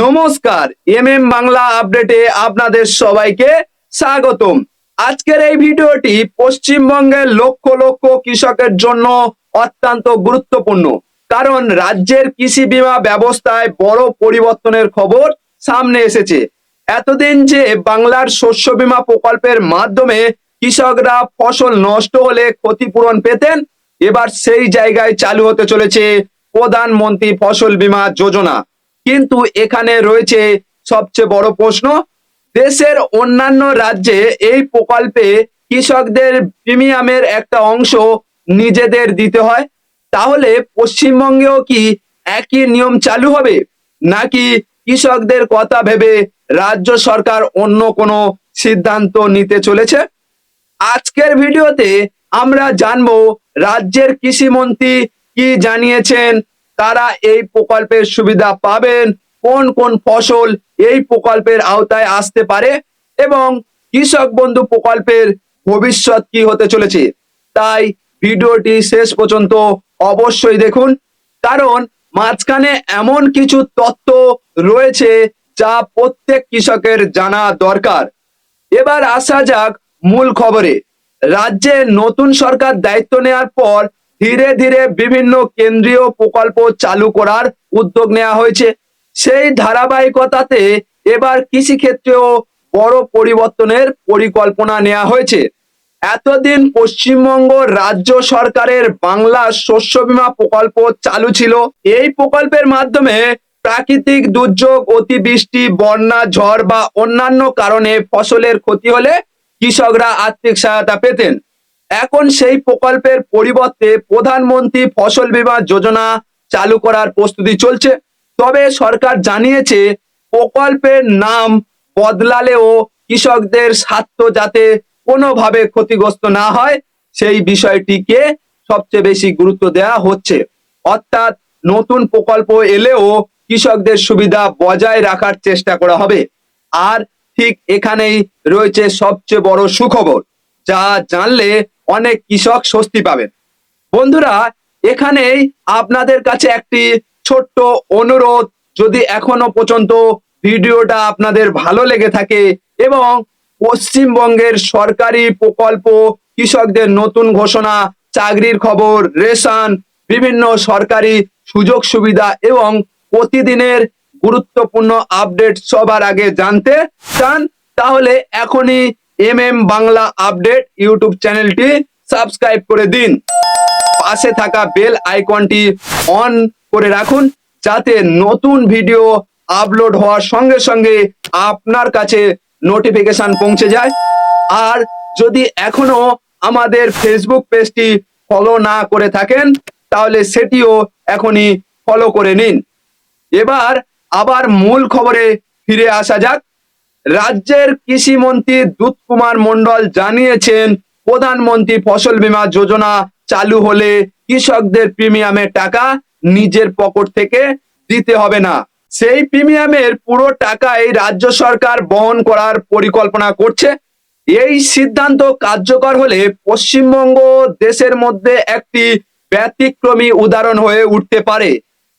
নমস্কার, বাংলা আপডেটে আপনাদের সবাইকে স্বাগতম। আজকের এই ভিডিওটি পশ্চিমবঙ্গের লক্ষ লক্ষ কৃষকের জন্য অত্যন্ত গুরুত্বপূর্ণ, কারণ রাজ্যের কৃষি বীমা ব্যবস্থায় বড় পরিবর্তনের খবর সামনে এসেছে। এতদিন যে বাংলার শস্য বীমা প্রকল্পের মাধ্যমে কৃষকরা ফসল নষ্ট হলে ক্ষতিপূরণ পেতেন, এবার সেই জায়গায় চালু হতে চলেছে প্রধানমন্ত্রী ফসল বীমা যোজনা। কিন্তু এখানে রয়েছে সবচেয়ে বড় প্রশ্ন, দেশের অন্যান্য রাজ্যে এই প্রকল্পে কৃষকদের প্রিমিয়ামের একটা অংশ নিজেদের দিতে হয়, তাহলে পশ্চিমবঙ্গেও কি একই নিয়ম চালু হবে, নাকি কৃষকদের কথা ভেবে রাজ্য সরকার অন্য কোনো সিদ্ধান্ত নিতে চলেছে? আজকের ভিডিওতে আমরা জানবো রাজ্যের কৃষিমন্ত্রী কি জানিয়েছেন, তারা এই প্রকল্পের সুবিধা পাবেন, কোন কোন ফসল এই প্রকল্পের আওতায় আসতে পারে এবং কৃষক বন্ধু প্রকল্পের ভবিষ্যৎ কি হতে চলেছে। তাই ভিডিওটি শেষ পর্যন্ত অবশ্যই দেখুন, কারণ মাঝখানে এমন কিছু তথ্য রয়েছে যা প্রত্যেক কৃষকের জানা দরকার। এবার আসা যাক মূল খবরে। রাজ্যে নতুন সরকার দায়িত্ব নেওয়ার পর ধীরে ধীরে বিভিন্ন কেন্দ্রীয় প্রকল্প চালু করার উদ্যোগ নেওয়া হয়েছে। সেই ধারাবাহিকতাতে এবার কৃষিক্ষেত্রেও বড় পরিবর্তনের পরিকল্পনা নেওয়া হয়েছে। এতদিন পশ্চিমবঙ্গ রাজ্য সরকারের বাংলা শস্য বীমা প্রকল্প চালু ছিল। এই প্রকল্পের মাধ্যমে প্রাকৃতিক দুর্যোগ, অতিবৃষ্টি, বন্যা, ঝড় বা অন্যান্য কারণে ফসলের ক্ষতি হলে কৃষকরা আর্থিক সহায়তা পেতেন। এখন সেই প্রকল্পের পরিবর্তে প্রধানমন্ত্রী ফসল বীমা যোজনা চালু করার প্রস্তুতি চলছে। তবে সরকার জানিয়েছে প্রকল্পের নাম বদলালেও কৃষকদের স্বার্থ যাতে কোনোভাবে ক্ষতিগ্রস্ত না হয় সেই বিষয়টিকে সবচেয়ে বেশি গুরুত্ব দেওয়া হচ্ছে। অর্থাৎ নতুন প্রকল্প এলেও কৃষকদের সুবিধা বজায় রাখার চেষ্টা করা হবে। আর ঠিক এখানেই রয়েছে সবচেয়ে বড় সুখবর, যা জানলে অনেক কৃষক স্বস্তি পাবেন। বন্ধুরা, এখানেই আপনাদের কাছে একটি ছোট্ট অনুরোধ, যদি এখনো পর্যন্ত ভিডিওটা আপনাদের ভালো লেগে থাকে এবং পশ্চিমবঙ্গের সরকারি প্রকল্প, কৃষকদের নতুন ঘোষণা, চাকরির খবর, রেশন, বিভিন্ন সরকারি সুযোগ সুবিধা এবং প্রতিদিনের গুরুত্বপূর্ণ আপডেট সবার আগে জানতে চান, তাহলে এখনই বাংলা আপডেট ইউটিউব চ্যানেলটি সাবস্ক্রাইব করে দিন। পাশে থাকা বেল আইকনটি অন করে রাখুন, যাতে নতুন ভিডিও আপলোড হওয়ার সঙ্গে সঙ্গে আপনার কাছে নোটিফিকেশন পৌঁছে যায়। আর যদি এখনো আমাদের ফেসবুক পেজটি ফলো না করে থাকেন, তাহলে সেটিও এখনই ফলো করে নিন। এবার আবার মূল খবরে ফিরে আসা যাক। রাজ্যের কৃষিমন্ত্রী দুধ কুমার মণ্ডল জানিয়েছেন প্রধানমন্ত্রী ফসল বীমা যোজনা চালু হলে কৃষকদের প্রিমিয়ামের টাকা নিজের পকেট থেকে দিতে হবে না। সেই প্রিমিয়ামের পুরো টাকাই রাজ্য সরকার বহন করার পরিকল্পনা করছে। এই সিদ্ধান্ত কার্যকর হলে পশ্চিমবঙ্গ দেশের মধ্যে একটি ব্যতিক্রমী উদাহরণ হয়ে উঠতে পারে।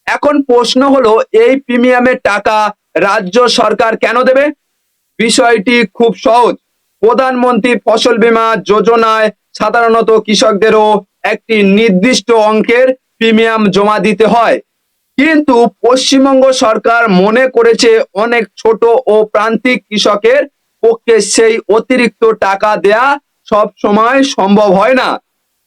এখন প্রশ্ন হলো, এই প্রিমিয়ামের টাকা রাজ্য সরকার কেন দেবে? বিষয়টি খুব সহজ। প্রধানমন্ত্রী ফসল বীমা যোজনায় সাধারণত কৃষকদেরও একটি নির্দিষ্ট অঙ্কের প্রিমিয়াম জমা দিতে হয়, কিন্তু পশ্চিমবঙ্গ সরকার মনে করেছে অনেক ছোট ও প্রান্তিক কৃষকের পক্ষে সেই অতিরিক্ত টাকা দেয়া সব সময় সম্ভব হয় না।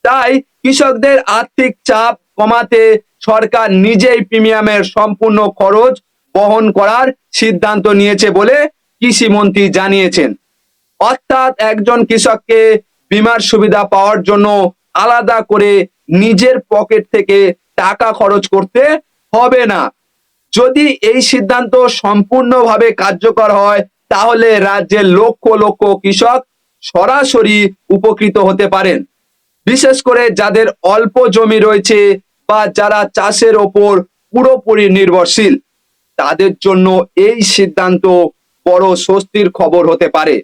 তাই কৃষকদের আর্থিক চাপ কমাতে সরকার নিজেই প্রিমিয়ামের সম্পূর্ণ খরচ বহন করার সিদ্ধান্ত নিয়েছে বলে কৃষিমন্ত্রী জানিয়েছেন। অর্থাৎ একজন কৃষককে বীমার সুবিধা পাওয়ার জন্য আলাদা করে নিজের পকেট থেকে টাকা খরচ করতে হবে না। যদি এই সিদ্ধান্ত সম্পূর্ণভাবে কার্যকর হয়, তাহলে রাজ্যের লক্ষ লক্ষ কৃষক সরাসরি উপকৃত হতে পারেন। বিশেষ করে যাদের অল্প জমি রয়েছে বা যারা চাষের ওপর পুরোপুরি নির্ভরশীল, তাদের জন্য এই সিদ্ধান্ত বড় স্বস্তির খবর হতে পারে।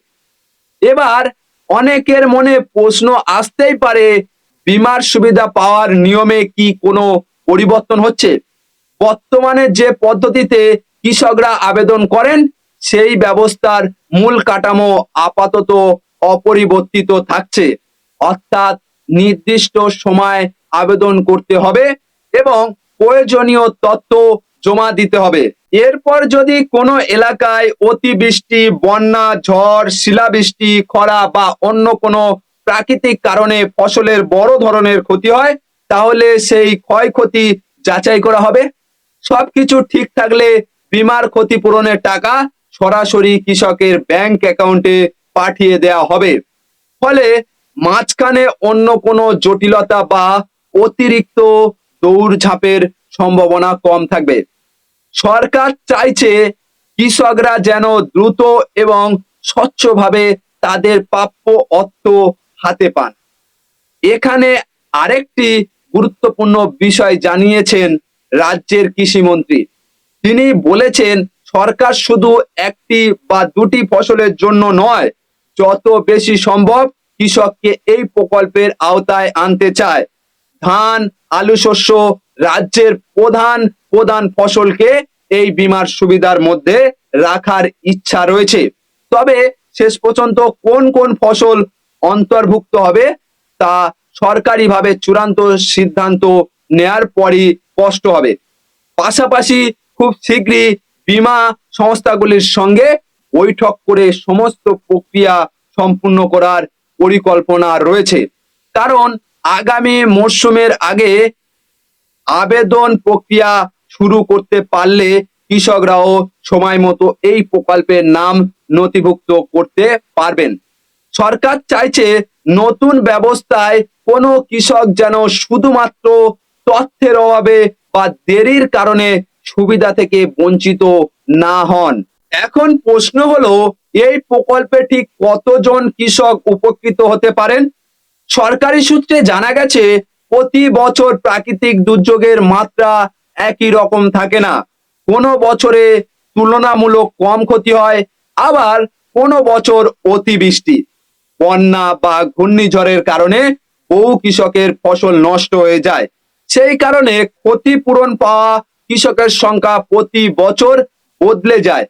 এবার অনেকের মনে প্রশ্ন আসতেই পারে, বীমার সুবিধা পাওয়ার নিয়মে কি কোনো পরিবর্তন হচ্ছে? বর্তমানে যে পদ্ধতিতে কৃষকরা আবেদন করেন সেই ব্যবস্থার মূল কাঠামো আপাতত অপরিবর্তিত থাকছে। অর্থাৎ নির্দিষ্ট সময় আবেদন করতে হবে এবং প্রয়োজনীয় তথ্য জমা দিতে হবে। এরপর যদি কোনো এলাকায় অতিবৃষ্টি, বন্যা, ঝড়, শিলাবৃষ্টি, খরা বা অন্য কোনো প্রাকৃতিক কারণে ফসলের বড় ধরনের ক্ষতি হয়, তাহলে সেই ক্ষয়ক্ষতি যাচাই করা হবে। সবকিছু ঠিক থাকলে বীমার ক্ষতিপূরণের টাকা সরাসরি কৃষকের ব্যাংক অ্যাকাউন্টে পাঠিয়ে দেওয়া হবে। ফলে মাঝখানে অন্য কোনো জটিলতা বা অতিরিক্ত দৌড়ঝাঁপের সম্ভাবনা কম থাকবে। সরকার চাইছে কৃষকরা যেন দ্রুত এবং স্বচ্ছভাবে তাদের প্রাপ্য অর্থ হাতে পান। এখানে আরেকটি গুরুত্বপূর্ণ বিষয় জানিয়েছেন রাজ্যের কৃষিমন্ত্রী। তিনি বলেছেন, সরকার শুধু একটি বা দুটি ফসলের জন্য নয়, যত বেশি সম্ভব কৃষককে এই প্রকল্পের আওতায় আনতে চায়। ধান, আলু শস্য রাজ্যের প্রধান প্রধান ফসলকে এই বীমার সুবিধার মধ্যে রাখার ইচ্ছা রয়েছে। তবে শেষ পর্যন্ত কোন কোন ফসল অন্তর্ভুক্ত হবে তা সরকারিভাবে চূড়ান্ত সিদ্ধান্ত নেয়ার পরই স্পষ্ট হবে। পাশাপাশি খুব শীঘ্রই বীমা সংস্থাগুলির সঙ্গে বৈঠক করে সমস্ত প্রক্রিয়া সম্পূর্ণ করার পরিকল্পনা রয়েছে। কারণ আগামী মরশুমের আগে আবেদন প্রক্রিয়া শুরু করতে পারলে কৃষকরাও সময় মতো এই প্রকল্পের নাম নথিভুক্ত করতে পারবেন। সরকার চাইছে নতুন ব্যবস্থায় কোনো কৃষক যেন শুধুমাত্র তথ্যের অভাবে বা দেরির কারণে সুবিধা থেকে বঞ্চিত না হন। এখন প্রশ্ন হলো, এই প্রকল্পে ঠিক কতজন কৃষক উপকৃত হতে পারেন? সরকারি সূত্রে জানা গেছে, প্রতি বছর প্রাকৃতিক দুর্যোগের মাত্রা একই রকম থাকে না। কোনো বছরে তুলনামূলক কম ক্ষতি হয়, আবার কোনো বছর অতিবৃষ্টি, বন্যা বা ঘূর্ণিঝড়ের কারণে বহু কৃষকের ফসল নষ্ট হয়ে যায়। সেই কারণে ক্ষতিপূরণ পাওয়া কৃষকের সংখ্যা প্রতি বছর বদলে যায়।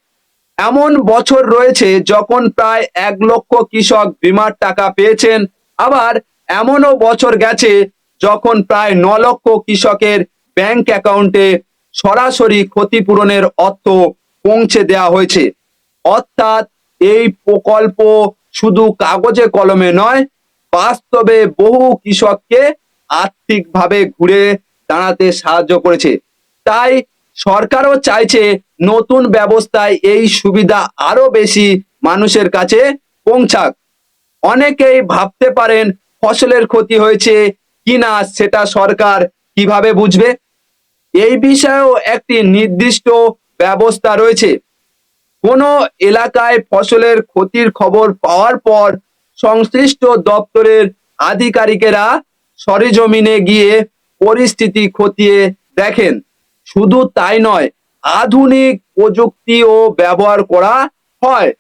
এমন বছর রয়েছে যখন প্রায় 1 লক্ষ কৃষক বীমার টাকা পেয়েছেন, আবার এমনও বছর গেছে যখন প্রায় 9 লক্ষ কৃষকের ব্যাংক অ্যাকাউন্টে সরাসরি ক্ষতিপূরণের অর্থ পৌঁছে দেওয়া হয়েছে। অর্থাৎ এই প্রকল্প শুধু কাগজে কলমে নয়, বাস্তবে বহু কৃষককে আর্থিকভাবে ঘুরে দাঁড়াতে সাহায্য করেছে। তাই সরকারও চাইছে নতুন ব্যবস্থায় এই সুবিধা আরো বেশি মানুষের কাছে পৌঁছাক। অনেকেই ভাবতে পারেন, ফসলের ক্ষতি হয়েছে কিনা সেটা সরকার কিভাবে বুঝবে? এই বিষয়েও একটি নির্দিষ্ট ব্যবস্থা রয়েছে। কোনো এলাকায় ফসলের ক্ষতির খবর পাওয়ার পর সংশ্লিষ্ট দপ্তরের আধিকারিকেরা সরেজমিনে গিয়ে পরিস্থিতি খতিয়ে দেখেন। শুধু তাই নয়, আধুনিক প্রযুক্তিও ব্যবহার করা হয়।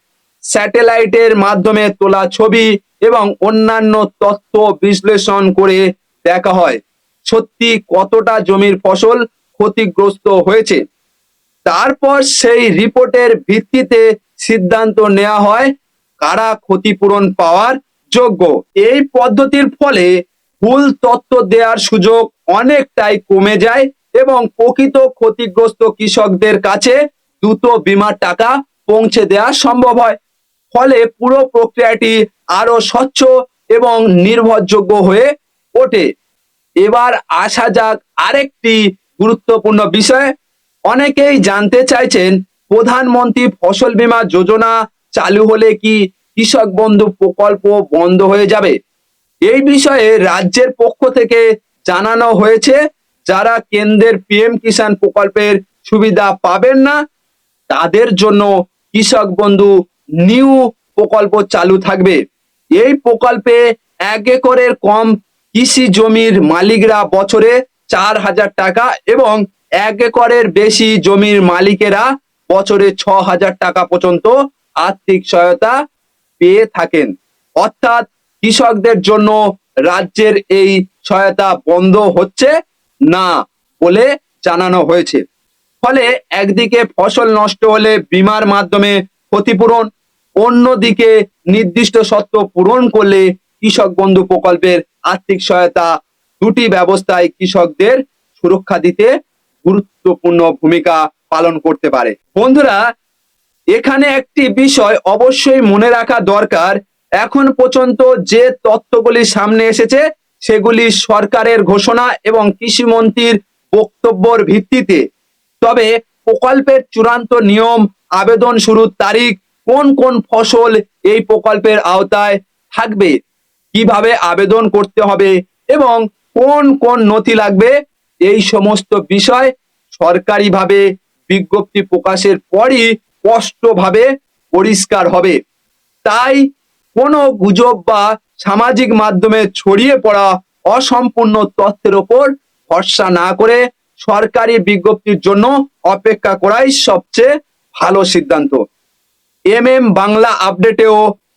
স্যাটেলাইটের মাধ্যমে তোলা ছবি এবং অন্যান্য তথ্য বিশ্লেষণ করে দেখা হয় সত্যি কতটা জমির ফসল ক্ষতিগ্রস্ত হয়েছে। তারপর সেই রিপোর্টের ভিত্তিতে সিদ্ধান্ত নেওয়া হয় কারা ক্ষতিপূরণ পাওয়ার যোগ্য। এই পদ্ধতির ফলে ভুল তথ্য দেওয়ার সুযোগ অনেকটাই কমে যায় এবং প্রকৃত ক্ষতিগ্রস্ত কৃষকদের কাছে দ্রুত বীমার টাকা পৌঁছে দেওয়া সম্ভব হয়। ফলে পুরো প্রক্রিয়াটি আরো স্বচ্ছ এবং নির্ভরযোগ্য হয়ে ওঠে। এবার আসা যাক আরেকটি গুরুত্বপূর্ণ বিষয়। অনেকেই জানতে চাইছেন, প্রধানমন্ত্রী ফসল বীমা যোজনা চালু হলে কি কৃষক বন্ধু প্রকল্প বন্ধ হয়ে যাবে? এই বিষয়ে রাজ্যের পক্ষ থেকে জানানো হয়েছে, যারা কেন্দ্রের পিএম কিষাণ প্রকল্পের সুবিধা পাবেন না তাদের জন্য কৃষক বন্ধু নিউ প্রকল্প চালু থাকবে। এই প্রকল্পে 1 একরের কম কৃষি জমির মালিকরা বছরে 4,000 টাকা এবং 1 একরের বেশি জমির মালিকেরা বছরে 6,000 টাকা পর্যন্ত আর্থিক সহায়তা পেয়ে থাকেন। অর্থাৎ কৃষকদের জন্য রাজ্যের এই সহায়তা বন্ধ হচ্ছে না বলে জানানো হয়েছে। ফলে একদিকে ফসল নষ্ট হলে বীমার মাধ্যমে ক্ষতিপূরণ, অন্যদিকে নির্দিষ্ট শর্ত পূরণ করলে কৃষক বন্ধু প্রকল্পের আর্থিক সহায়তা, দুটি ব্যবস্থায় কৃষকদের সুরক্ষা দিতে গুরুত্বপূর্ণ ভূমিকা পালন করতে পারে। বন্ধুরা, এখানে একটি বিষয় অবশ্যই মনে রাখা দরকার, এখন পর্যন্ত যে তথ্যগুলি সামনে এসেছে সেগুলি সরকারের ঘোষণা এবং কৃষিমন্ত্রীর বক্তব্যের ভিত্তিতে। তবে প্রকল্পের চূড়ান্ত নিয়ম, আবেদন শুরুর তারিখ, কোন কোন ফসল এই প্রকল্পের আওতায় থাকবে, কিভাবে আবেদন করতে হবে এবং কোন কোন নথি লাগবে, এই সমস্ত বিষয় সরকারিভাবে বিজ্ঞপ্তি প্রকাশের পরই স্পষ্টভাবে পরিষ্কার হবে। তাই কোনো গুজব বা সামাজিক মাধ্যমে ছড়িয়ে পড়া অসম্পূর্ণ তথ্যের ওপর ভরসা না করে সরকারি বিজ্ঞপ্তির জন্য অপেক্ষা করাই সবচেয়ে ভালো সিদ্ধান্ত। বাংলা আপডেটেও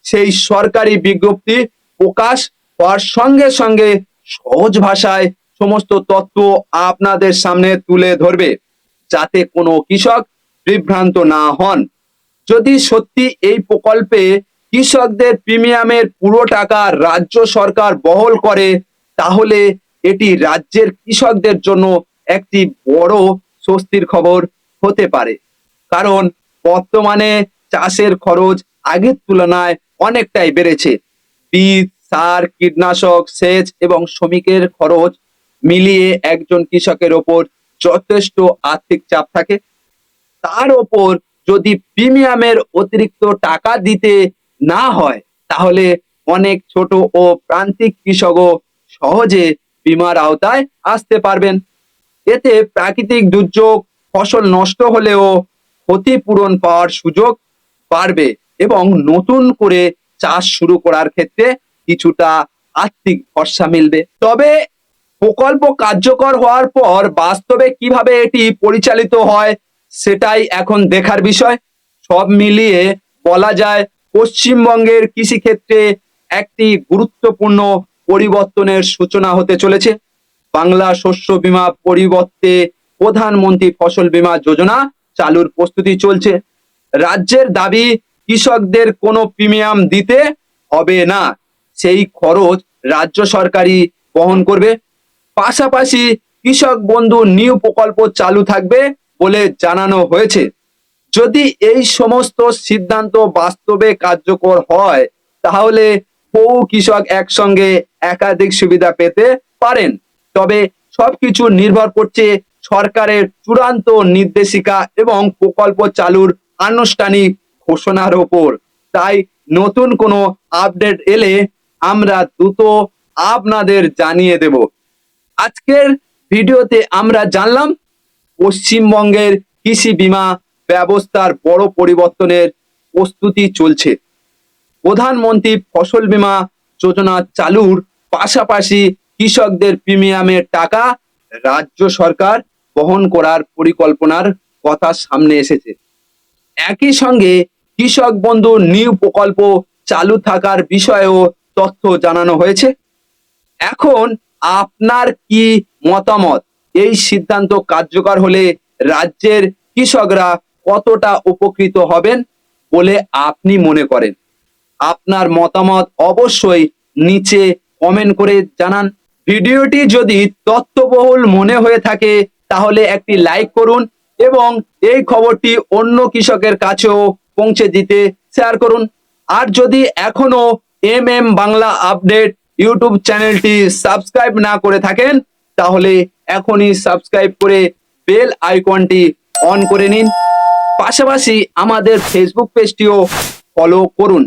সেই সরকারি বিজ্ঞপ্তি প্রকাশ হওয়ার সঙ্গে সঙ্গে সহজ ভাষায় সমস্ত তথ্য আপনাদের সামনে তুলে ধরবে, যাতে কোনো কৃষক বিভ্রান্ত না হন। যদি সত্যি এই প্রকল্পে কৃষকদের প্রিমিয়ামের পুরো টাকা রাজ্য সরকার বহন করে, তাহলে এটি রাজ্যের কৃষকদের জন্য একটি বড় স্বস্তির খবর হতে পারে। কারণ বর্তমানে চাষের খরচ আগের তুলনায় অনেকটাই বেড়েছে। বীজ, সার, কীটনাশক, সেচ এবং শ্রমিকের খরচ মিলিয়ে একজন কৃষকের ওপর যথেষ্ট আর্থিক চাপ থাকে। তার ওপর যদি প্রিমিয়ামের অতিরিক্ত টাকা দিতে না হয়, তাহলে অনেক ছোট ও প্রান্তিক কৃষকও সহজে বীমার আওতায় আসতে পারবেন। এতে প্রাকৃতিক দুর্যোগ, ফসল নষ্ট হলেও ক্ষতিপূরণ পাওয়ার সুযোগ বাড়বে এবং নতুন করে চাষ শুরু করার ক্ষেত্রে কিছুটা আর্থিক ভরসা মিলবে। তবে প্রকল্প কার্যকর হওয়ার পর বাস্তবে কিভাবে এটি পরিচালিত হয় সেটাই এখন দেখার বিষয়। সব মিলিয়ে বলা যায় পশ্চিমবঙ্গের কৃষিক্ষেত্রে একটি গুরুত্বপূর্ণ পরিবর্তনের সূচনা হতে চলেছে। বাংলা শস্য বীমা পরিবর্তে প্রধানমন্ত্রী ফসল বীমা যোজনা চালুর প্রস্তুতি চলছে। রাজ্যের দাবি, কৃষকদের কোনো প্রিমিয়াম দিতে হবে না, সেই খরচ রাজ্য সরকারই বহন করবে। পাশাপাশি কৃষক বন্ধু নিউ প্রকল্প চালু থাকবে বলে জানানো হয়েছে। যদি এই সমস্ত সিদ্ধান্ত বাস্তবে কার্যকর হয়, তাহলে বহু কৃষক একসঙ্গে একাধিক সুবিধা পেতে পারেন। তবে সবকিছু নির্ভর করছে সরকারের চূড়ান্ত নির্দেশিকা এবং প্রকল্প চালুর আনুষ্ঠানিক ঘোষণার ওপর। তাই নতুন কোনো আপডেট এলে আমরা দ্রুত আপনাদের জানিয়ে দেব। আজকের ভিডিওতে আমরা জানলাম পশ্চিমবঙ্গের কৃষি বীমা ব্যবস্থার বড় পরিবর্তনের প্রস্তুতি চলছে। প্রধানমন্ত্রী ফসল বীমা যোজনা চালুর পাশাপাশি কৃষকদের প্রিমিয়ামের টাকা রাজ্য সরকার বহন করার পরিকল্পনার কথা সামনে এসেছে। একই সঙ্গে কৃষক বন্ধু নিউ প্রকল্প চালু থাকার বিষয়েও তথ্য জানানো হয়েছে। এখন আপনার কি মতামত? এই সিদ্ধান্ত কার্যকর হলে রাজ্যের কৃষকরা কতটা উপকৃত হবেন বলে আপনি মনে করেন? আপনার মতামত অবশ্যই নিচে কমেন্ট করে জানান। ভিডিওটি যদি তথ্যবহুল মনে হয়ে থাকে তাহলে একটি লাইক করুন এবং এই খবরটি অন্য কৃষকের কাছেও পৌঁছে দিতে শেয়ার করুন। আর যদি এখনো বাংলা আপডেট ইউটিউব চ্যানেলটি সাবস্ক্রাইব না করে থাকেন, তাহলে এখনই সাবস্ক্রাইব করে বেল আইকনটি অন করে নিন। পাশাপাশি আমাদের ফেসবুক পেজটিও ফলো করুন,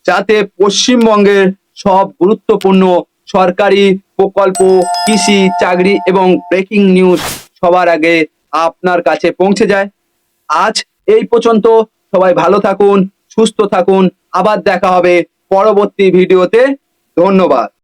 যাতে পশ্চিমবঙ্গের সব গুরুত্বপূর্ণ সরকারি প্রকল্প, কৃষি, চাকরি এবং ব্রেকিং নিউজ সবার আগে আপনার কাছে পৌঁছে যায়। আজ এই পর্যন্ত। সবাই ভালো থাকুন, সুস্থ থাকুন। আবার দেখা হবে পরবর্তী ভিডিওতে। ধন্যবাদ।